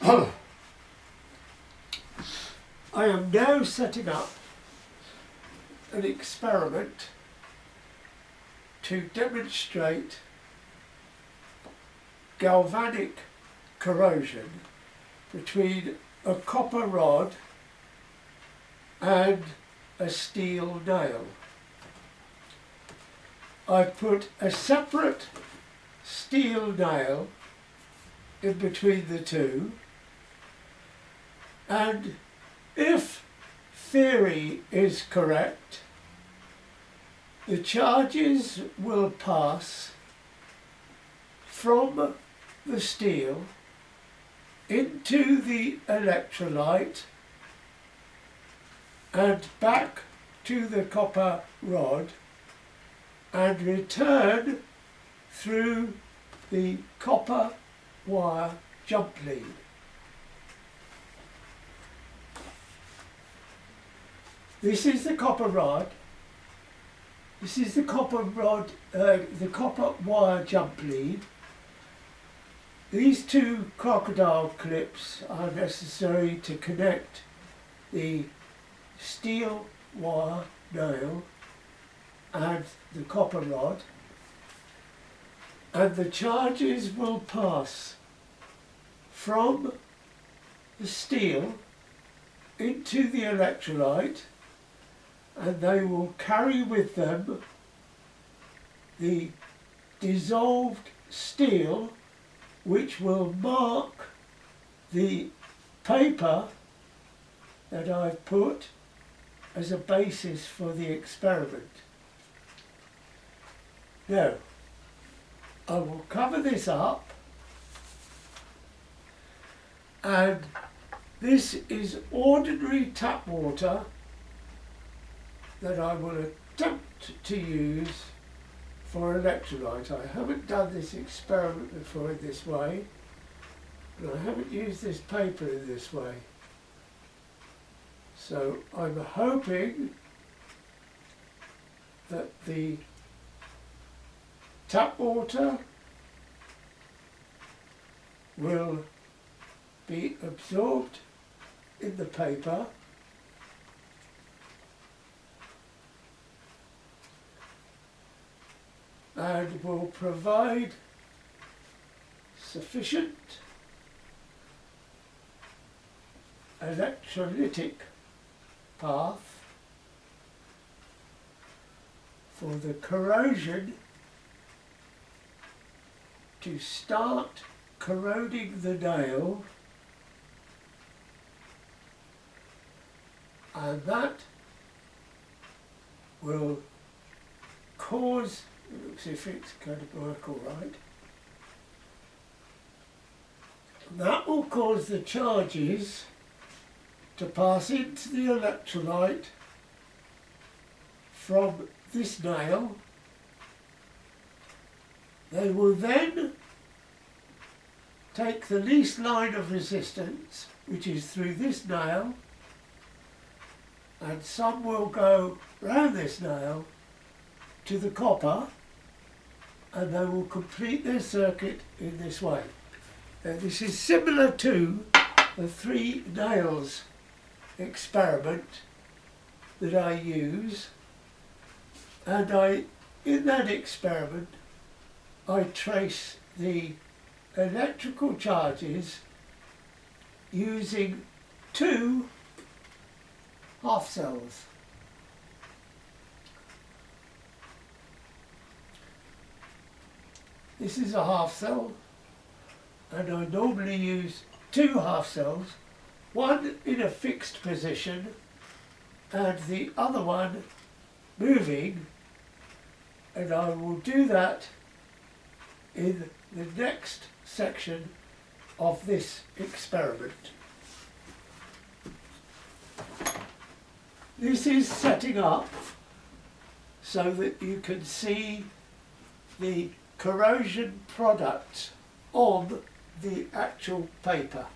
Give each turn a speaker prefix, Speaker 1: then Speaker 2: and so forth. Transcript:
Speaker 1: I am now setting up an experiment to demonstrate galvanic corrosion between a copper rod and a steel nail. I've put a separate steel nail in between the two, and if theory is correct, the charges will pass from the steel into the electrolyte and back to the copper rod and return through the copper wire jump lead. This is the copper rod. This is the copper rod, the copper wire jump lead. These two crocodile clips are necessary to connect the steel wire nail and the copper rod, and the charges will pass from the steel into the electrolyte, and they will carry with them the dissolved steel, which will mark the paper that I've put as a basis for the experiment. Now, I will cover this up, and this is ordinary tap water that I will attempt to use for electrolyte. I haven't done this experiment before in this way, and I haven't used this paper in this way. So I'm hoping that the tap water will be absorbed in the paper and will provide sufficient electrolytic path for the corrosion to start corroding the nail, and that will cause, it looks as if it's going to work all right, that will cause the charges to pass into the electrolyte from this nail. They will then take the least line of resistance, which is through this nail, and some will go round this nail to the copper, and they will complete their circuit in this way. Now, this is similar to the 3 nails experiment that I use, and in that experiment I trace the electrical charges using 2 half cells. This is a half cell, and I normally use 2 half cells, one in a fixed position and the other one moving, and I will do that in the next section of this experiment. This is setting up so that you can see the corrosion product on the actual paper.